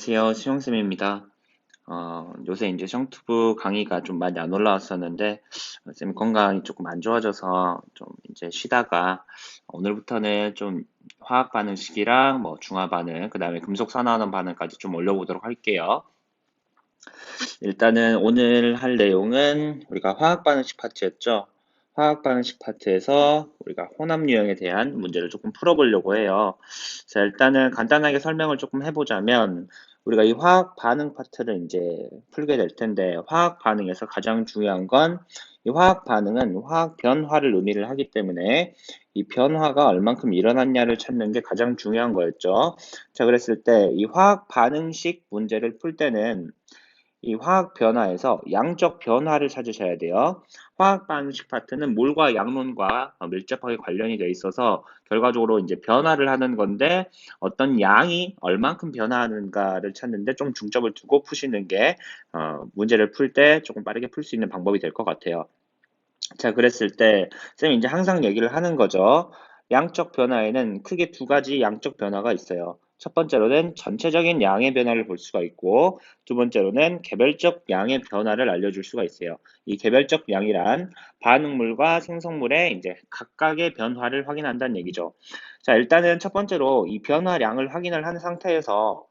안녕하세요. 수영쌤입니다. 요새 이제 성투부 강의가 좀 많이 안 올라왔었는데, 쌤 건강이 조금 안 좋아져서 좀 이제 쉬다가, 오늘부터는 좀 화학 반응식이랑 뭐 중화 반응, 그 다음에 금속 산화하는 반응까지 좀 올려보도록 할게요. 일단은 오늘 할 내용은 우리가 화학 반응식 파트였죠. 화학 반응식 파트에서 우리가 혼합 유형에 대한 문제를 조금 풀어보려고 해요. 자, 일단은 간단하게 설명을 조금 해보자면, 우리가 이 화학 반응 파트를 이제 풀게 될 텐데, 화학 반응에서 가장 중요한 건 이 화학 반응은 화학 변화를 의미를 하기 때문에 이 변화가 얼만큼 일어났냐를 찾는 게 가장 중요한 거였죠. 자, 그랬을 때 이 화학 반응식 문제를 풀 때는 이 화학 변화에서 양적 변화를 찾으셔야 돼요. 화학 반응식 파트는 몰과 양론과 밀접하게 관련이 돼 있어서 결과적으로 이제 변화를 하는 건데 어떤 양이 얼만큼 변화하는가를 찾는데 좀 중점을 두고 푸시는 게 문제를 풀 때 조금 빠르게 풀 수 있는 방법이 될 것 같아요. 자, 그랬을 때 쌤이 이제 항상 얘기를 하는 거죠. 양적 변화에는 크게 두 가지 양적 변화가 있어요. 첫 번째로는 전체적인 양의 변화를 볼 수가 있고, 두 번째로는 개별적 양의 변화를 알려줄 수가 있어요. 이 개별적 양이란 반응물과 생성물의 이제 각각의 변화를 확인한다는 얘기죠. 자, 일단은 첫 번째로 이 변화량을 확인을 한 상태에서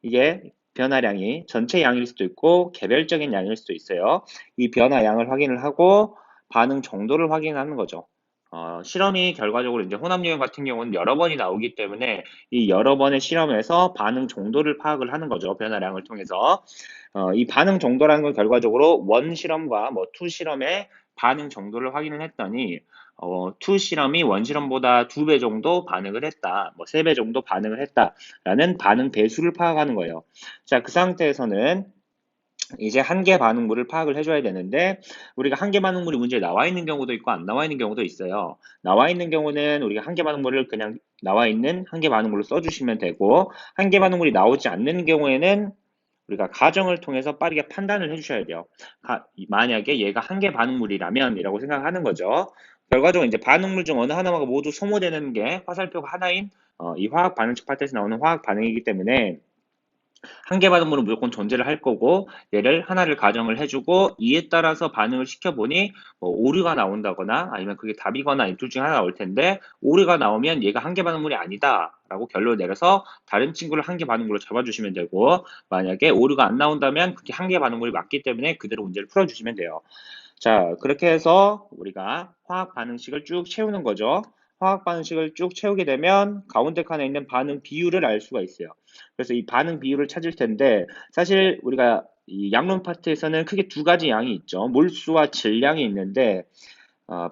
이게 변화량이 전체 양일 수도 있고 개별적인 양일 수도 있어요. 이 변화량을 확인을 하고 반응 정도를 확인하는 거죠. 실험이 결과적으로 이제 혼합 유형 같은 경우는 여러 번이 나오기 때문에 이 여러 번의 실험에서 반응 정도를 파악을 하는 거죠. 변화량을 통해서. 이 반응 정도라는 건 결과적으로 원 실험과 뭐 투 실험의 반응 정도를 확인을 했더니 투 실험이 원 실험보다 2배 정도 반응을 했다. 뭐 3배 정도 반응을 했다라는 반응 배수를 파악하는 거예요. 자, 그 상태에서는 이제 한계 반응물을 파악을 해줘야 되는데 우리가 한계 반응물이 문제에 나와 있는 경우도 있고 안 나와 있는 경우도 있어요. 나와 있는 경우는 우리가 한계 반응물을 그냥 나와 있는 한계 반응물로 써주시면 되고 한계 반응물이 나오지 않는 경우에는 우리가 가정을 통해서 빠르게 판단을 해주셔야 돼요. 만약에 얘가 한계 반응물이라면 이라고 생각하는 거죠. 결과적으로 이제 반응물 중 어느 하나가 모두 소모되는 게 화살표가 하나인 이 화학 반응식 파트에서 나오는 화학 반응이기 때문에 한계 반응물은 무조건 존재를 할 거고 얘를 하나를 가정을 해주고 이에 따라서 반응을 시켜보니 뭐 오류가 나온다거나 아니면 그게 답이거나 이 둘 중에 하나 나올 텐데 오류가 나오면 얘가 한계 반응물이 아니다 라고 결론을 내려서 다른 친구를 한계 반응물로 잡아주시면 되고 만약에 오류가 안 나온다면 그게 한계 반응물이 맞기 때문에 그대로 문제를 풀어주시면 돼요. 자, 그렇게 해서 우리가 화학 반응식을 쭉 채우는 거죠. 화학 반응식을 쭉 채우게 되면 가운데 칸에 있는 반응 비율을 알 수가 있어요. 그래서 이 반응 비율을 찾을 텐데 사실 우리가 이 양론 파트에서는 크게 두 가지 양이 있죠. 몰수와 질량이 있는데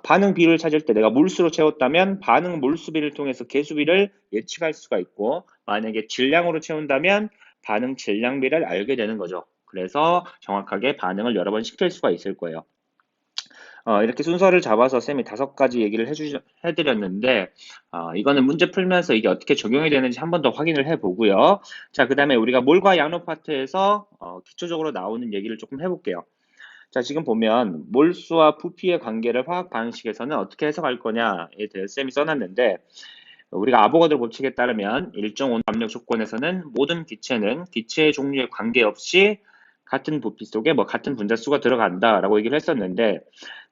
반응 비율을 찾을 때 내가 몰수로 채웠다면 반응 몰수비를 통해서 개수비를 예측할 수가 있고 만약에 질량으로 채운다면 반응 질량비를 알게 되는 거죠. 그래서 정확하게 반응을 여러 번 시킬 수가 있을 거예요. 이렇게 순서를 잡아서 쌤이 5가지 얘기를 해드렸는데, 이거는 문제 풀면서 이게 어떻게 적용이 되는지 한 번 더 확인을 해보고요. 자, 그 다음에 우리가 몰과 양로 파트에서 기초적으로 나오는 얘기를 조금 해볼게요. 자, 지금 보면 몰수와 부피의 관계를 화학 반응식에서는 어떻게 해석할 거냐에 대해 쌤이 써놨는데, 우리가 아보가드로 법칙에 따르면 일정 온도 압력 조건에서는 모든 기체는 기체의 종류에 관계없이 같은 부피 속에 뭐 같은 분자수가 들어간다라고 얘기를 했었는데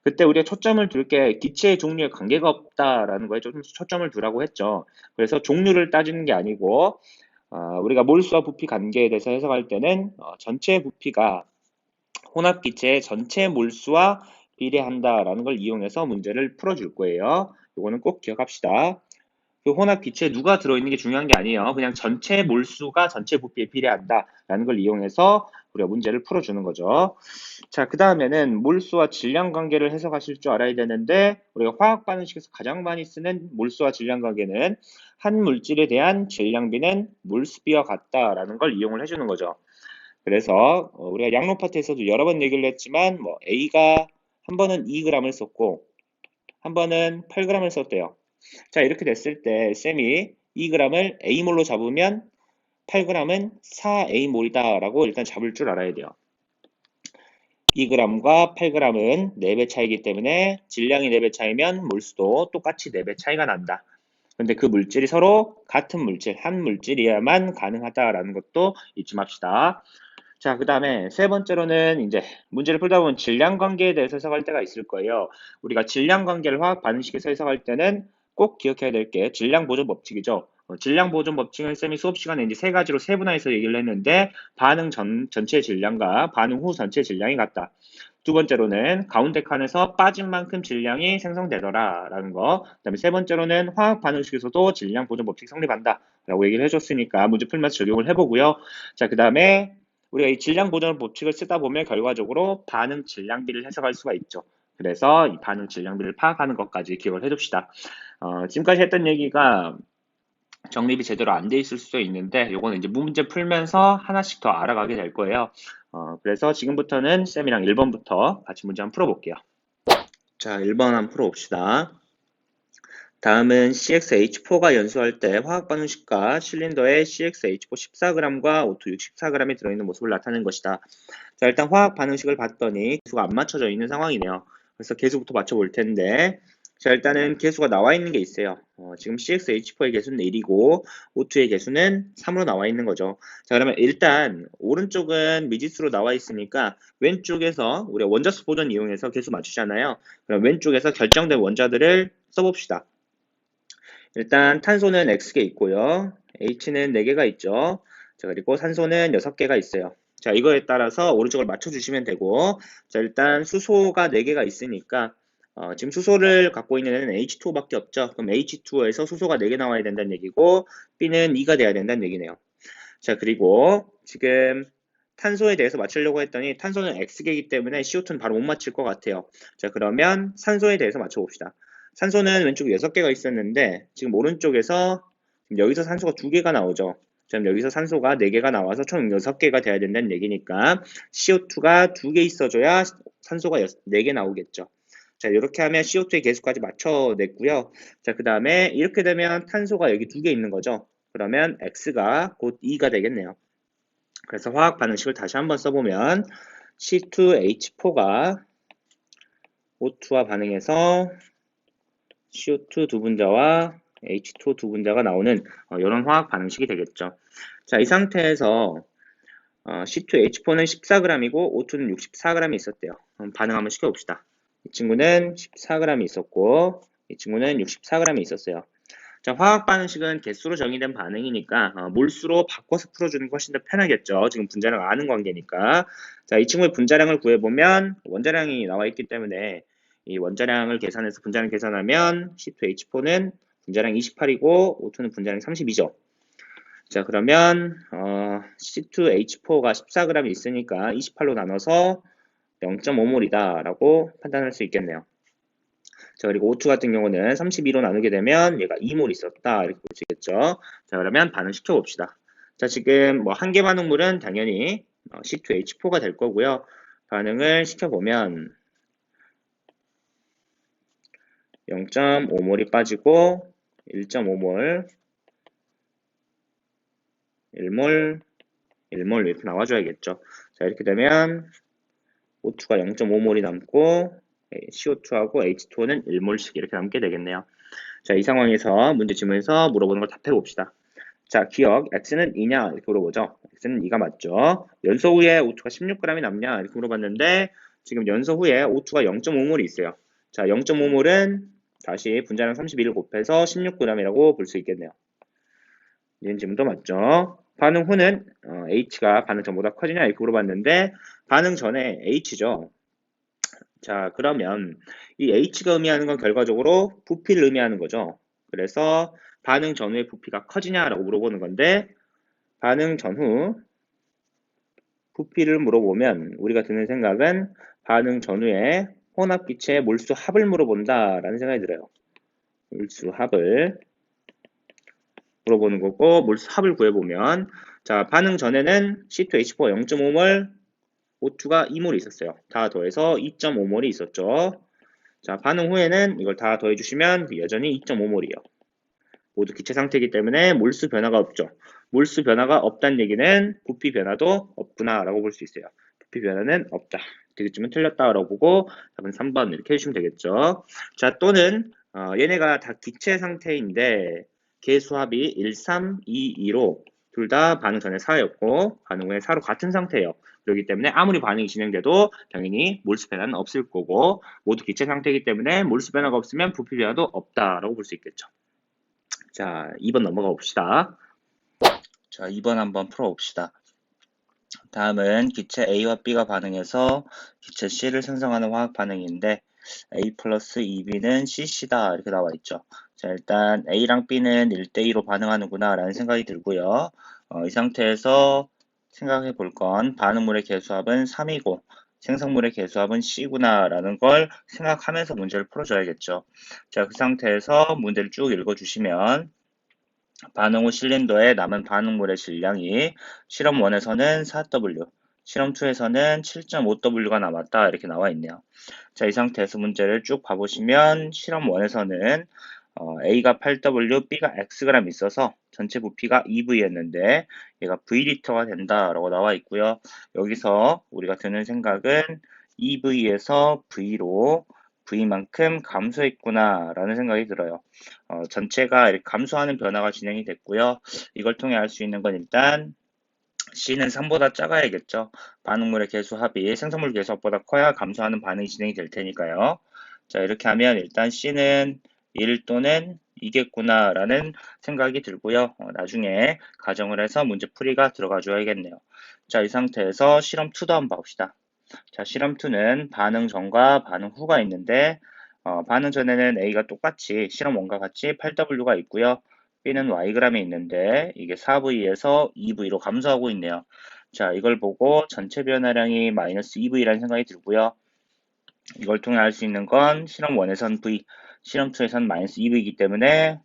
그때 우리가 초점을 둘 게 기체의 종류에 관계가 없다라는 거에 좀 초점을 두라고 했죠. 그래서 종류를 따지는 게 아니고 우리가 몰수와 부피 관계에 대해서 해석할 때는 전체 부피가 혼합 기체의 전체 몰수와 비례한다라는 걸 이용해서 문제를 풀어줄 거예요. 이거는 꼭 기억합시다. 그 혼합 기체에 누가 들어있는 게 중요한 게 아니에요. 그냥 전체 몰수가 전체 부피에 비례한다라는 걸 이용해서 우리가 문제를 풀어주는 거죠. 자, 그 다음에는 몰수와 질량 관계를 해석하실 줄 알아야 되는데 우리가 화학 반응식에서 가장 많이 쓰는 몰수와 질량 관계는 한 물질에 대한 질량비는 몰수비와 같다라는 걸 이용을 해주는 거죠. 그래서 우리가 양론 파트에서도 여러 번 얘기를 했지만 뭐 A가 한 번은 2g을 썼고 한 번은 8g을 썼대요. 자, 이렇게 됐을 때 쌤이 2g을 A몰로 잡으면 8g은 4A몰이다 라고 일단 잡을 줄 알아야 돼요. 2g과 8g은 4배 차이기 때문에 질량이 4배 차이면 몰수도 똑같이 4배 차이가 난다. 근데 그 물질이 서로 같은 물질, 한 물질이어야만 가능하다라는 것도 잊지 맙시다. 자, 그 다음에 세 번째로는 이제 문제를 풀다 보면 질량 관계에 대해서 해석할 때가 있을 거예요. 우리가 질량 관계를 화학 반응식에서 해석할 때는 꼭 기억해야 될 게 질량 보존 법칙이죠. 질량 보존 법칙은 쌤이 수업 시간에 이제 세 가지로 세분화해서 얘기를 했는데 반응 전체 질량과 반응 후 전체 질량이 같다. 두 번째로는 가운데 칸에서 빠진 만큼 질량이 생성되더라라는 거. 그다음에 세 번째로는 화학 반응식에서도 질량 보존 법칙 성립한다. 라고 얘기를 해줬으니까 문제 풀면서 적용을 해보고요. 자, 그 다음에 우리가 이 질량 보존 법칙을 쓰다 보면 결과적으로 반응 질량비를 해석할 수가 있죠. 그래서 이 반응 질량비를 파악하는 것까지 기억을 해둡시다. 지금까지 했던 얘기가 정립이 제대로 안 돼 있을 수도 있는데 요거는 이제 문제 풀면서 하나씩 더 알아가게 될 거예요. 그래서 지금부터는 쌤이랑 1번부터 같이 문제 한번 풀어볼게요. 자, 1번 한번 풀어봅시다. 다음은 CXH4가 연소할 때 화학 반응식과 실린더에 CXH4 14g과 O2 64g이 들어있는 모습을 나타낸 것이다. 자, 일단 화학 반응식을 봤더니 개수가 안 맞춰져 있는 상황이네요. 그래서 개수부터 맞춰볼 텐데, 자, 일단은 개수가 나와 있는 게 있어요. 지금 CXH4의 개수는 1이고 O2의 개수는 3으로 나와 있는 거죠. 자, 그러면 일단 오른쪽은 미지수로 나와 있으니까 왼쪽에서 우리가 원자수 보존 이용해서 개수 맞추잖아요. 그럼 왼쪽에서 결정된 원자들을 써봅시다. 일단 탄소는 X개 있고요. H는 4개가 있죠. 자, 그리고 산소는 6개가 있어요. 자, 이거에 따라서 오른쪽을 맞춰주시면 되고, 자, 일단 수소가 4개가 있으니까, 지금 수소를 갖고 있는 애는 H2밖에 없죠. 그럼 H2에서 수소가 4개 나와야 된다는 얘기고, B는 2가 돼야 된다는 얘기네요. 자, 그리고 지금 탄소에 대해서 맞추려고 했더니 탄소는 X개이기 때문에 CO2는 바로 못 맞힐 것 같아요. 자, 그러면 산소에 대해서 맞춰봅시다. 산소는 왼쪽에 6개가 있었는데 지금 오른쪽에서 여기서 산소가 2개가 나오죠. 지금 여기서 산소가 4개가 나와서 총 6개가 돼야 된다는 얘기니까 CO2가 2개 있어줘야 산소가 4개 나오겠죠. 자, 이렇게 하면 CO2의 개수까지 맞춰냈고요. 자, 그 다음에 이렇게 되면 탄소가 여기 2개 있는 거죠. 그러면 X가 곧 2가 되겠네요. 그래서 화학 반응식을 다시 한번 써보면 C2H4가 O2와 반응해서 CO2 두 분자와 H2 두 분자가 나오는 이런 화학 반응식이 되겠죠. 자, 이 상태에서 C2H4는 14g이고 O2는 64g이 있었대요. 그럼 반응 한번 시켜봅시다. 이 친구는 14g이 있었고 이 친구는 64g이 있었어요. 자, 화학 반응식은 개수로 정의된 반응이니까 몰수로 바꿔서 풀어주는 게 훨씬 더 편하겠죠. 지금 분자량 아는 관계니까. 자, 이 친구의 분자량을 구해보면 원자량이 나와 있기 때문에 이 원자량을 계산해서 분자량 계산하면 C2H4는 분자량 28이고 O2는 분자량 32죠. 자, 그러면 C2H4가 14g이 있으니까 28로 나눠서 0.5몰이다 라고 판단할 수 있겠네요. 자, 그리고 O2 같은 경우는 32로 나누게 되면 얘가 2몰 있었다 이렇게 볼 수 있겠죠. 자, 그러면 반응 시켜봅시다. 자, 지금 뭐 한계 반응물은 당연히 C2H4가 될 거고요. 반응을 시켜보면 0.5몰이 빠지고 1.5몰, 1몰, 1몰 이렇게 나와줘야겠죠. 자, 이렇게 되면 O2가 0.5몰이 남고 CO2하고 H2는 1몰씩 이렇게 남게 되겠네요. 자, 이 상황에서 문제 지문에서 물어보는 걸 답해 봅시다. 자, 기억 X는 2냐 이렇게 물어보죠. X는 2가 맞죠. 연소 후에 O2가 16g이 남냐 이렇게 물어봤는데 지금 연소 후에 O2가 0.5몰이 있어요. 자, 0.5몰은 다시 분자량 31을 곱해서 16g이라고 볼 수 있겠네요. 이런 질문도 맞죠. 반응 후는 H가 반응 전보다 커지냐 이렇게 물어봤는데 반응 전에 H죠. 자, 그러면 이 H가 의미하는 건 결과적으로 부피를 의미하는 거죠. 그래서 반응 전후의 부피가 커지냐라고 물어보는 건데 반응 전후 부피를 물어보면 우리가 드는 생각은 반응 전후의 혼합기체의 몰수 합을 물어본다라는 생각이 들어요. 몰수 합을 물어보는 거고 몰수 합을 구해보면 자, 반응 전에는 C2H4 0.5몰 O2가 2몰이 있었어요. 다 더해서 2.5몰이 있었죠. 자, 반응 후에는 이걸 다 더해주시면 여전히 2.5몰이에요. 모두 기체 상태이기 때문에 몰수 변화가 없죠. 몰수 변화가 없다는 얘기는 부피 변화도 없구나 라고 볼 수 있어요. 부피 변화는 없다. 디귿쯤은 틀렸다 라고 보고 답은 3번 이렇게 해주시면 되겠죠. 자, 또는 얘네가 다 기체 상태인데 계수합이 1, 3, 2, 2로 둘 다 반응 전에 4였고 반응 후에 4로 같은 상태예요. 그렇기 때문에 아무리 반응이 진행돼도 당연히 몰수 변화는 없을 거고 모두 기체 상태이기 때문에 몰수 변화가 없으면 부피 변화도 없다라고 볼 수 있겠죠. 자, 2번 넘어가 봅시다. 자, 2번 한번 풀어봅시다. 다음은 기체 A와 B가 반응해서 기체 C를 생성하는 화학 반응인데 A 플러스 2B는 CC다 이렇게 나와 있죠. 자, 일단 A랑 B는 1대2로 반응하는구나 라는 생각이 들고요. 이 상태에서 생각해 볼 건 반응물의 개수합은 3이고 생성물의 개수합은 C구나 라는 걸 생각하면서 문제를 풀어줘야겠죠. 자, 그 상태에서 문제를 쭉 읽어주시면 반응 후 실린더에 남은 반응물의 질량이 실험 1에서는 4W, 실험 2에서는 7.5W가 남았다 이렇게 나와 있네요. 자, 이 상태에서 문제를 쭉 봐보시면 실험 1에서는 A가 8W, B가 Xg 있어서 전체 부피가 2V였는데 얘가 V리터가 된다라고 나와 있고요. 여기서 우리가 드는 생각은 2V에서 V로 V만큼 감소했구나 라는 생각이 들어요. 전체가 이렇게 감소하는 변화가 진행이 됐고요. 이걸 통해 알 수 있는 건 일단 C는 3보다 작아야겠죠. 반응물의 개수합이 생성물 개수합보다 커야 감소하는 반응이 진행이 될 테니까요. 자, 이렇게 하면 일단 C는 1 또는 2겠구나 라는 생각이 들고요. 나중에 가정을 해서 문제 풀이가 들어가 줘야겠네요. 자, 이 상태에서 실험 2도 한번 봅시다. 자, 실험 2는 반응 전과 반응 후가 있는데 반응 전에는 A가 똑같이 실험 1과 같이 8W가 있고요. B는 Yg이 있는데 이게 4V에서 2V로 감소하고 있네요. 자, 이걸 보고 전체 변화량이 마이너스 2V라는 생각이 들고요. 이걸 통해 알 수 있는 건 실험 1에선 V, 실험 2에선 마이너스 2V이기 때문에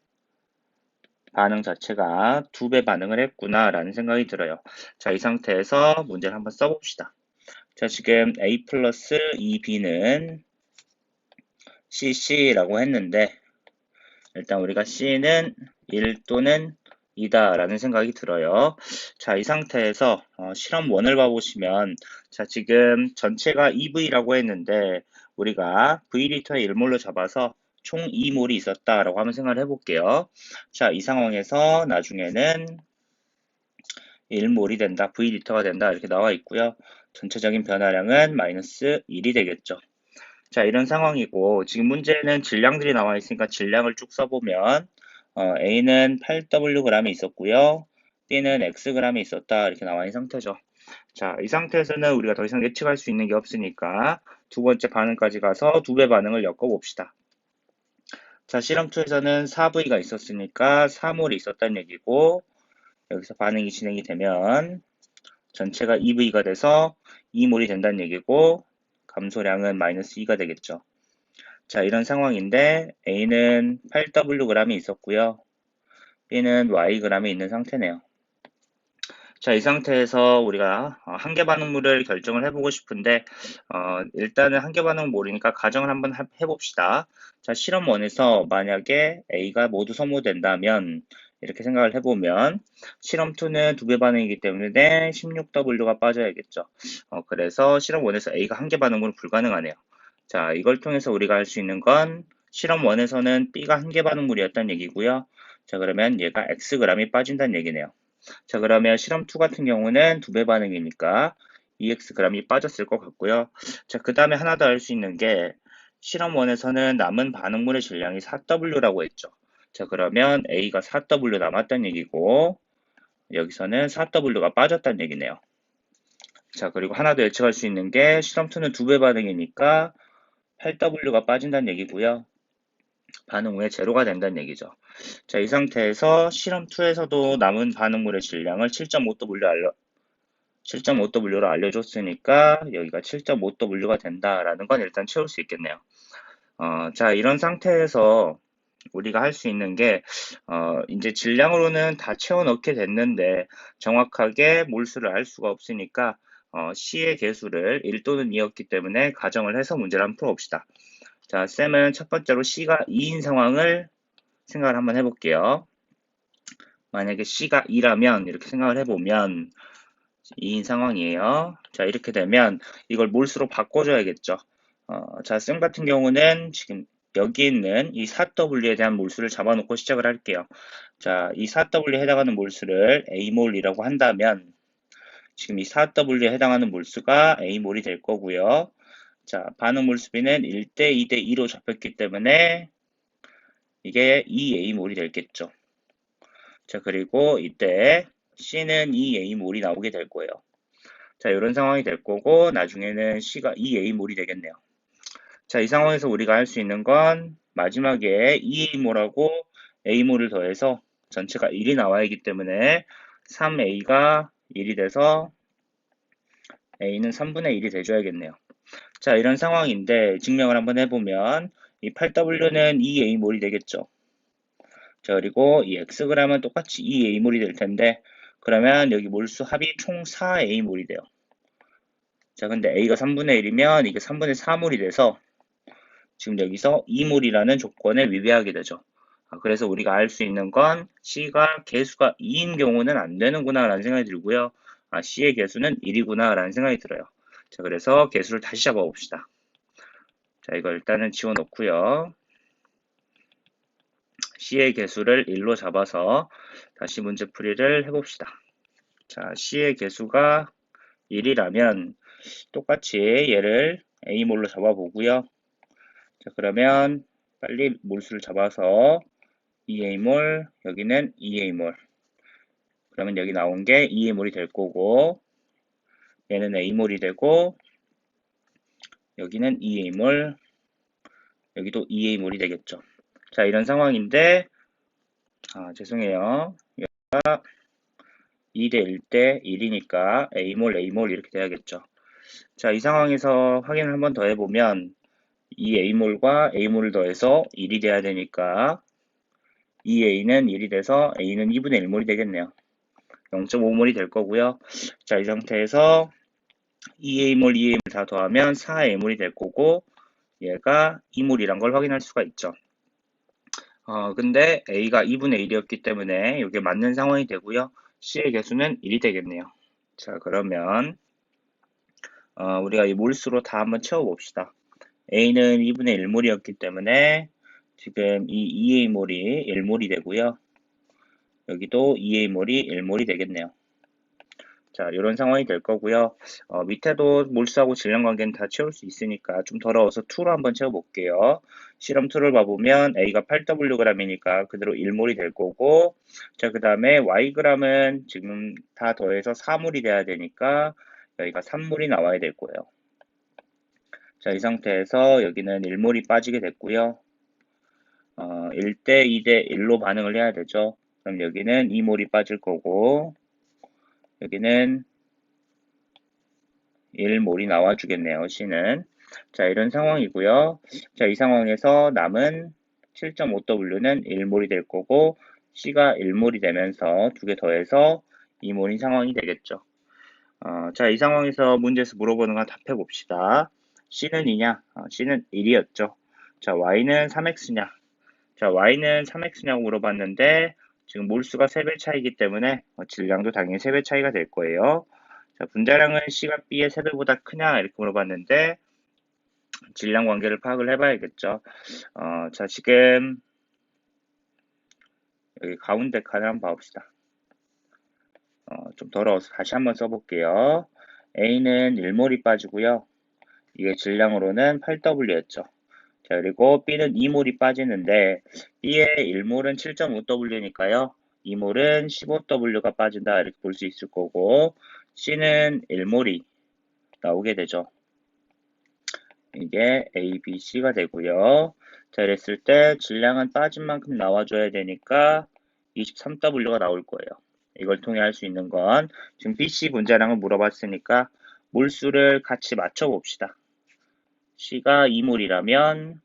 반응 자체가 2배 반응을 했구나 라는 생각이 들어요. 자, 이 상태에서 문제를 한번 써봅시다. 자, 지금 A 플러스 2B는 CC라고 했는데 일단 우리가 C는 1 또는 2다 라는 생각이 들어요. 자, 이 상태에서 실험 1을 봐보시면 자, 지금 전체가 EV라고 했는데 우리가 V리터에 1몰로 잡아서 총 2몰이 있었다라고 한번 생각을 해볼게요. 자, 이 상황에서 나중에는 1몰이 된다, V리터가 된다 이렇게 나와 있고요. 전체적인 변화량은 마이너스 1이 되겠죠. 자, 이런 상황이고 지금 문제는 질량들이 나와 있으니까 질량을 쭉 써보면 A는 8Wg이 있었고요. B는 Xg이 있었다 이렇게 나와 있는 상태죠. 자, 이 상태에서는 우리가 더 이상 예측할 수 있는 게 없으니까 두 번째 반응까지 가서 두 배 반응을 엮어봅시다. 자, 실험 2에서는 4V가 있었으니까 4몰이 있었다는 얘기고 여기서 반응이 진행이 되면 전체가 2V가 돼서 2몰이 된다는 얘기고 감소량은 마이너스 2가 되겠죠. 자, 이런 상황인데 A는 8Wg이 있었고요. B는 Yg이 있는 상태네요. 자, 이 상태에서 우리가 한계 반응물을 결정을 해보고 싶은데 일단은 한계 반응을 모르니까 가정을 한번 해봅시다. 자, 실험 1에서 만약에 A가 모두 소모된다면 이렇게 생각을 해보면 실험 2는 2배 반응이기 때문에 16W가 빠져야겠죠. 그래서 실험 1에서 A가 한계 반응물은 불가능하네요. 자, 이걸 통해서 우리가 할 수 있는 건 실험 1에서는 B가 한계 반응물이었다는 얘기고요. 자, 그러면 얘가 Xg이 빠진다는 얘기네요. 자, 그러면 실험 2 같은 경우는 2배 반응이니까 2xg이 빠졌을 것 같고요. 자, 그 다음에 하나 더 알 수 있는 게 실험 1에서는 남은 반응물의 질량이 4W라고 했죠. 자, 그러면 A가 4W 남았다는 얘기고 여기서는 4W가 빠졌다는 얘기네요. 자, 그리고 하나 더 예측할 수 있는 게 실험 2는 2배 반응이니까 8W가 빠진다는 얘기고요. 반응 후에 제로가 된다는 얘기죠. 자, 이 상태에서 실험 2에서도 남은 반응물의 질량을 7.5W로 알려줬으니까 여기가 7.5W가 된다라는 건 일단 채울 수 있겠네요. 자, 이런 상태에서 우리가 할 수 있는 게 이제 질량으로는 다 채워 넣게 됐는데 정확하게 몰수를 알 수가 없으니까 C의 개수를 1 또는 2였기 때문에 가정을 해서 문제를 한번 풀어봅시다. 자, 쌤은 첫 번째로 C가 2인 상황을 생각을 한번 해볼게요. 만약에 C가 2라면 이렇게 생각을 해보면 2인 상황이에요. 자, 이렇게 되면 이걸 몰수로 바꿔줘야겠죠. 자, 쌤 같은 경우는 지금 여기 있는 이 4W에 대한 몰수를 잡아놓고 시작을 할게요. 자, 이 4W에 해당하는 몰수를 A몰이라고 한다면 지금 이 4W에 해당하는 몰수가 A몰이 될 거고요. 자, 반응 몰수비는 1대 2대 2로 잡혔기 때문에 이게 2A몰이 되겠죠. 자, 그리고 이때 C는 2A몰이 나오게 될 거예요. 자, 이런 상황이 될 거고 나중에는 C가 2A몰이 되겠네요. 자, 이 상황에서 우리가 할 수 있는 건 마지막에 2A몰하고 A몰을 더해서 전체가 1이 나와야 하기 때문에 3A가 1이 돼서 A는 3분의 1이 돼줘야겠네요. 자, 이런 상황인데 증명을 한번 해보면 이 8W는 2A몰이 되겠죠. 자, 그리고 이 Xg은 똑같이 2A몰이 될 텐데 그러면 여기 몰수 합이 총 4A몰이 돼요. 자, 근데 A가 3분의 1이면 이게 3분의 4몰이 돼서 지금 여기서 2몰이라는 조건에 위배하게 되죠. 그래서 우리가 알 수 있는 건 C가 개수가 2인 경우는 안 되는구나 라는 생각이 들고요. C의 개수는 1이구나 라는 생각이 들어요. 자, 그래서 개수를 다시 잡아봅시다. 자, 이거 일단은 지워놓고요. C의 개수를 1로 잡아서 다시 문제 풀이를 해봅시다. 자, C의 개수가 1이라면 똑같이 얘를 A몰로 잡아보고요. 자, 그러면 빨리 몰수를 잡아서 2A몰, 여기는 2A몰. 그러면 여기 나온 게 2A몰이 될 거고, 얘는 A몰이 되고, 여기는 2A몰, 여기도 2A몰이 되겠죠. 자, 이런 상황인데, 죄송해요. 여기가 2대 1대 1이니까 A몰, A몰 이렇게 돼야겠죠. 자, 이 상황에서 확인을 한번 더 해보면, 이 A몰과 A몰을 더해서 1이 돼야 되니까, 2A는 1이 돼서 A는 2분의 1몰이 되겠네요. 0.5몰이 될 거고요. 자, 이 상태에서 2A몰, 2A몰 다 더하면 4A몰이 될 거고 얘가 2몰이란 걸 확인할 수가 있죠. 근데 A가 2분의 1이었기 때문에 이게 맞는 상황이 되고요. C의 개수는 1이 되겠네요. 자, 그러면 우리가 이 몰수로 다 한번 채워봅시다. A는 2분의 1몰이었기 때문에 지금 이 2A몰이 1몰이 되고요. 여기도 2A몰이 1몰이 되겠네요. 자, 이런 상황이 될 거고요. 밑에도 몰수하고 질량 관계는 다 채울 수 있으니까 좀 더러워서 2로 한번 채워볼게요. 실험 2를 봐보면 A가 8Wg이니까 그대로 1몰이 될 거고, 자, 그 다음에 Yg은 지금 다 더해서 4몰이 돼야 되니까 여기가 3몰이 나와야 될 거예요. 자, 이 상태에서 여기는 1몰이 빠지게 됐고요. 1대 2대 1로 반응을 해야 되죠. 그럼 여기는 2몰이 빠질 거고, 여기는 1몰이 나와주겠네요. C는. 자, 이런 상황이고요. 자, 이 상황에서 남은 7.5W는 1몰이 될 거고 C가 1몰이 되면서 두 개 더해서 2몰인 상황이 되겠죠. 자, 이 상황에서 문제에서 물어보는 건 답해 봅시다. C는 2냐? C는 1이었죠. 자, Y는 3X냐? 자, Y는 3X냐고 물어봤는데 지금 몰수가 3배 차이기 때문에 질량도 당연히 3배 차이가 될 거예요. 자, 분자량은 C가 B의 3배보다 크냐? 이렇게 물어봤는데 질량 관계를 파악을 해봐야겠죠. 자, 지금 여기 가운데 칸을 한번 봐봅시다. 좀 더러워서 다시 한번 써볼게요. A는 1몰이 빠지고요. 이게 질량으로는 8W였죠. 자, 그리고 B는 2몰이 빠지는데 B의 1몰은 7.5W니까요. 2몰은 15W가 빠진다 이렇게 볼 수 있을 거고 C는 1몰이 나오게 되죠. 이게 A, B, C가 되고요. 자, 이랬을 때 질량은 빠진 만큼 나와줘야 되니까 23W가 나올 거예요. 이걸 통해 할 수 있는 건 지금 BC 분자량을 물어봤으니까 몰수를 같이 맞춰봅시다. C가 2몰이라면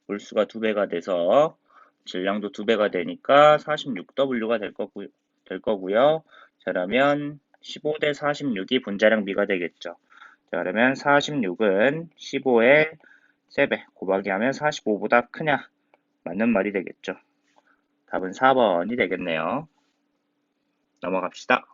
몰수가 2배가 돼서 질량도 2배가 되니까 46W가 될 거고요. 자, 그러면 15대 46이 분자량 B가 되겠죠. 자, 그러면 46은 15의 3배 곱하기 하면 45보다 크냐? 맞는 말이 되겠죠. 답은 4번이 되겠네요. 넘어갑시다.